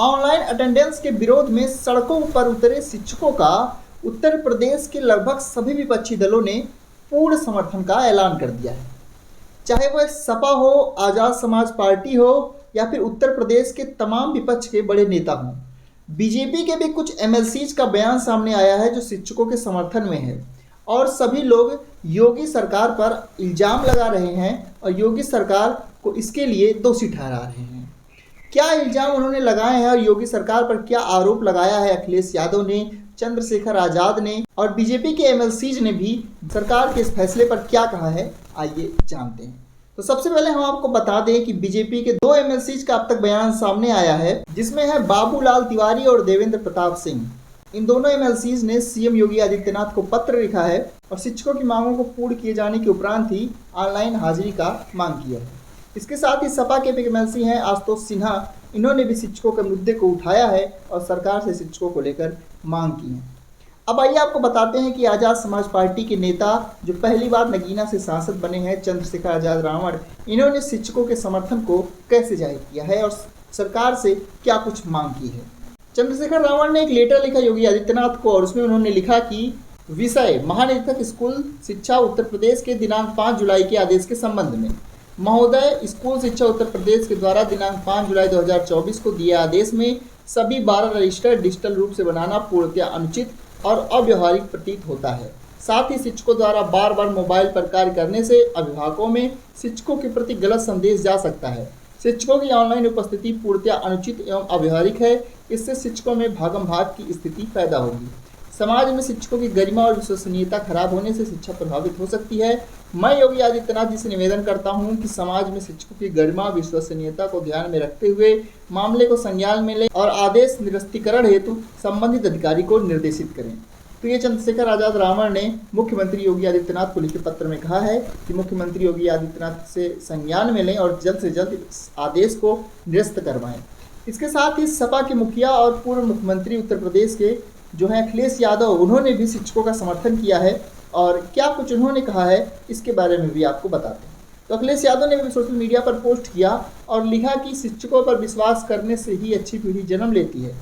Online attendance के विरोध में सड़कों पर उतरे शिक्षकों का उत्तर प्रदेश के लगभग सभी विपक्षी दलों ने पूर्ण समर्थन का ऐलान कर दिया है। चाहे वह सपा हो, आजाद समाज पार्टी हो या फिर उत्तर प्रदेश के तमाम विपक्ष के बड़े नेता हों, बीजेपी के भी कुछ एमएलसीज का बयान सामने आया है जो शिक्षकों के समर्थन में है और सभी लोग योगी सरकार पर इल्जाम लगा रहे हैं और योगी सरकार को इसके लिए दोषी ठहरा रहे हैं। क्या इल्जाम उन्होंने लगाए हैं और योगी सरकार पर क्या आरोप लगाया है अखिलेश यादव ने, चंद्रशेखर आजाद ने और बीजेपी के एमएलसीज ने भी सरकार के इस फैसले पर क्या कहा है, आइए जानते हैं। तो सबसे पहले हम आपको बता दें कि बीजेपी के 2 एमएलसीज का अब तक बयान सामने आया है, जिसमें है बाबूलाल तिवारी और देवेंद्र प्रताप सिंह। इन दोनों एमएलसीज ने सीएम योगी आदित्यनाथ को पत्र लिखा है और शिक्षकों की मांगों को पूर्ण किए जाने के उपरांत ही ऑनलाइन हाजिरी का मांग किया है। इसके साथ ही सपा के एमएलसी हैं आशुतोष सिन्हा, इन्होंने भी शिक्षकों के मुद्दे को उठाया है और सरकार से शिक्षकों को लेकर मांग की है। अब आइए आपको बताते हैं कि आजाद समाज पार्टी के नेता जो पहली बार नगीना से सांसद बने हैं, चंद्रशेखर आजाद रावण, इन्होंने शिक्षकों के समर्थन को कैसे जाहिर किया है और सरकार से क्या कुछ मांग की है। चंद्रशेखर रावण ने एक लेटर लिखा योगी आदित्यनाथ को और उसमें उन्होंने लिखा कि विषय महानिरीक्षक स्कूल शिक्षा उत्तर प्रदेश के दिनांक 5 जुलाई के आदेश के संबंध में। महोदय, स्कूल शिक्षा उत्तर प्रदेश के द्वारा दिनांक 5 जुलाई 2024 को दिए आदेश में सभी 12 रजिस्टर डिजिटल रूप से बनाना पूर्णतया अनुचित और अव्यवहारिक प्रतीत होता है। साथ ही शिक्षकों द्वारा बार बार मोबाइल पर कार्य करने से अभिभावकों में शिक्षकों के प्रति गलत संदेश जा सकता है। शिक्षकों की ऑनलाइन उपस्थिति पूर्णतया अनुचित एवं अव्यवहारिक है। इससे शिक्षकों में भागम भाग की स्थिति पैदा होगी। समाज में शिक्षकों की गरिमा और विश्वसनीयता खराब होने से शिक्षा प्रभावित हो सकती है। मैं योगी आदित्यनाथ जी से निवेदन करता हूं कि समाज में शिक्षकों की गरिमा विश्वसनीयता को ध्यान में रखते हुए मामले को संज्ञान में लें और आदेश निरस्तीकरण हेतु संबंधित अधिकारी को निर्देशित करें। तो ये चंद्रशेखर आजाद रावण ने मुख्यमंत्री योगी आदित्यनाथ को लिखे पत्र में कहा है कि मुख्यमंत्री योगी आदित्यनाथ से संज्ञान में लें और जल्द से जल्द इस आदेश को निरस्त करवाएं। इसके साथ ही सपा के मुखिया और पूर्व मुख्यमंत्री उत्तर प्रदेश के जो है अखिलेश यादव, उन्होंने भी शिक्षकों का समर्थन किया है और क्या कुछ उन्होंने कहा है इसके बारे में भी आपको बताते हैं। तो अखिलेश यादव ने भी सोशल मीडिया पर पोस्ट किया और लिखा कि शिक्षकों पर विश्वास करने से ही अच्छी पीढ़ी जन्म लेती है।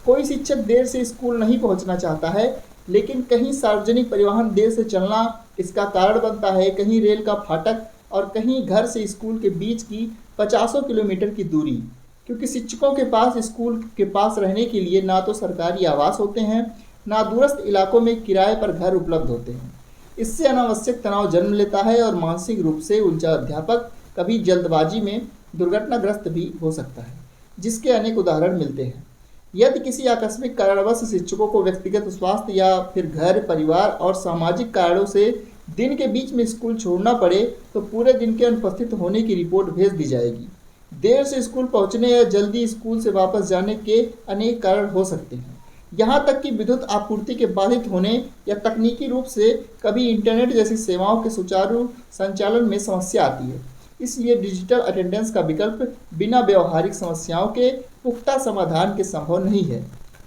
कोई शिक्षक देर से स्कूल नहीं पहुंचना चाहता है, लेकिन कहीं सार्वजनिक परिवहन देर से चलना इसका कारण बनता है, कहीं रेल का फाटक और कहीं घर से स्कूल के बीच की 50 किलोमीटर की दूरी। क्योंकि शिक्षकों के पास स्कूल के पास रहने के लिए ना तो सरकारी आवास होते हैं, ना दूरस्थ इलाकों में किराए पर घर उपलब्ध होते हैं। इससे अनावश्यक तनाव जन्म लेता है और मानसिक रूप से उलझा अध्यापक कभी जल्दबाजी में दुर्घटनाग्रस्त भी हो सकता है, जिसके अनेक उदाहरण मिलते हैं। यदि किसी आकस्मिक कारणवश शिक्षकों को व्यक्तिगत स्वास्थ्य या फिर घर, परिवार और सामाजिक कारणों से दिन के बीच में स्कूल छोड़ना पड़े तो पूरे दिन के अनुपस्थित होने की रिपोर्ट भेज दी जाएगी। देर से स्कूल पहुंचने या जल्दी स्कूल से वापस जाने के अनेक कारण हो सकते हैं। यहाँ तक कि विद्युत आपूर्ति के बाधित होने या तकनीकी रूप से कभी इंटरनेट जैसी सेवाओं के सुचारू संचालन में समस्या आती है। इसलिए डिजिटल अटेंडेंस का विकल्प बिना व्यवहारिक समस्याओं के पुख्ता समाधान के संभव नहीं है।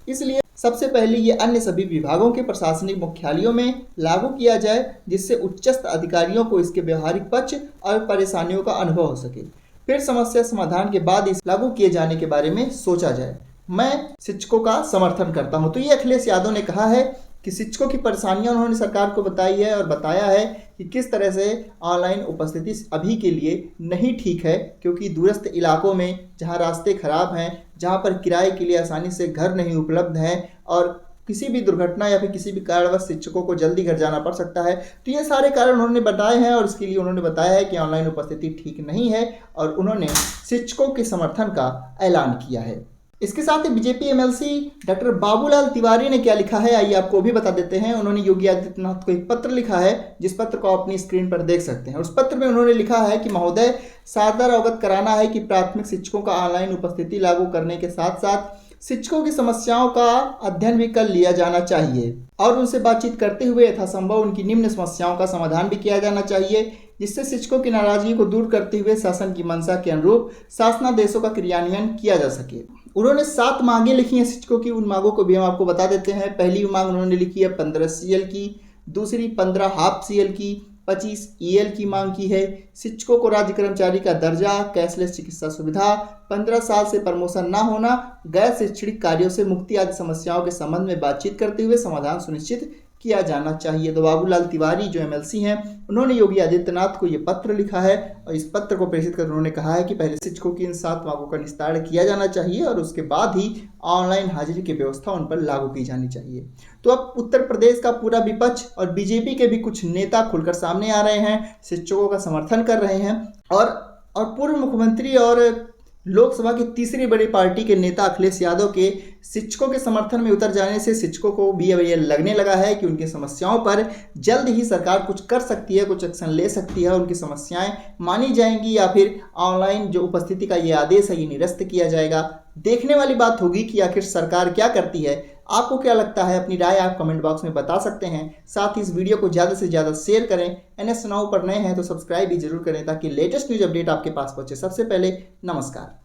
इसलिए सबसे पहले ये अन्य सभी विभागों के प्रशासनिक मुख्यालयों में लागू किया जाए, जिससे उच्चस्थ अधिकारियों को इसके व्यवहारिक पक्ष और परेशानियों का अनुभव हो सके। फिर समस्या समाधान के बाद इस लागू किए जाने के बारे में सोचा जाए। मैं शिक्षकों का समर्थन करता हूं। तो ये अखिलेश यादव ने कहा है कि शिक्षकों की परेशानियां उन्होंने सरकार को बताई है और बताया है कि किस तरह से ऑनलाइन उपस्थिति अभी के लिए नहीं ठीक है, क्योंकि दूरस्थ इलाकों में जहां रास्ते खराब हैं, जहां पर किराए के लिए आसानी से घर नहीं उपलब्ध हैं और किसी भी दुर्घटना या फिर किसी भी कारणवश शिक्षकों को जल्दी घर जाना पड़ सकता है। तो ये सारे कारण उन्होंने बताए हैं और इसके लिए उन्होंने बताया है कि ऑनलाइन उपस्थिति ठीक नहीं है और उन्होंने शिक्षकों के समर्थन का ऐलान किया है। इसके साथ ही BJP MLC doctor Babulal Tiwari ने क्या लिखा है, आइए आपको भी बता देते हैं। उन्होंने योगी आदित्यनाथ को एक पत्र लिखा है, जिस पत्र को आप अपनी स्क्रीन पर देख सकते हैं। उस पत्र में उन्होंने लिखा है कि महोदय, सादर अवगत कराना है कि प्राथमिक शिक्षकों का ऑनलाइन उपस्थिति लागू करने के साथ साथ शिक्षकों की समस्याओं का अध्ययन भी कर लिया जाना चाहिए और उनसे बातचीत करते हुए यथासंभव उनकी निम्न समस्याओं का समाधान भी किया जाना चाहिए, जिससे शिक्षकों की नाराजगी को दूर करते हुए शासन की मंशा के अनुरूप शासनादेशों का क्रियान्वयन किया जा सके। उन्होंने 7 मांगें लिखी हैं शिक्षकों की। उन मांगों को भी हम आपको बता देते हैं। पहली मांग उन्होंने लिखी है 15 CL की, दूसरी 15 हाफ CL की, 25 ईएल की मांग की है। शिक्षकों को राज्य कर्मचारी का दर्जा, कैशलेस चिकित्सा सुविधा, 15 साल से प्रमोशन न होना, गैर शैक्षणिक कार्यों से मुक्ति आदि समस्याओं के संबंध में बातचीत करते हुए समाधान सुनिश्चित किया जाना चाहिए। तो बाबूलाल तिवारी जो एमएलसी हैं, उन्होंने योगी आदित्यनाथ को ये पत्र लिखा है और इस पत्र को प्रेषित कर उन्होंने कहा है कि पहले शिक्षकों की इन 7 मांगों का निस्तारण किया जाना चाहिए और उसके बाद ही ऑनलाइन हाजिरी की व्यवस्था उन पर लागू की जानी चाहिए। तो अब उत्तर प्रदेश का पूरा विपक्ष और बीजेपी के भी कुछ नेता खुलकर सामने आ रहे हैं, शिक्षकों का समर्थन कर रहे हैं और पूर्व मुख्यमंत्री और लोकसभा की तीसरी बड़ी पार्टी के नेता अखिलेश यादव के शिक्षकों के समर्थन में उतर जाने से शिक्षकों को भी अब ये लगने लगा है कि उनकी समस्याओं पर जल्द ही सरकार कुछ कर सकती है, कुछ एक्शन ले सकती है, उनकी समस्याएं मानी जाएंगी या फिर ऑनलाइन जो उपस्थिति का ये आदेश है ये निरस्त किया जाएगा। देखने वाली बात होगी कि आखिर सरकार क्या करती है। आपको क्या लगता है? अपनी राय आप कमेंट बॉक्स में बता सकते हैं। साथ ही इस वीडियो को ज़्यादा से ज़्यादा शेयर करें। NS नाउ पर नए हैं तो सब्सक्राइब भी जरूर करें ताकि लेटेस्ट न्यूज अपडेट आपके पास पहुंचे सबसे पहले। नमस्कार।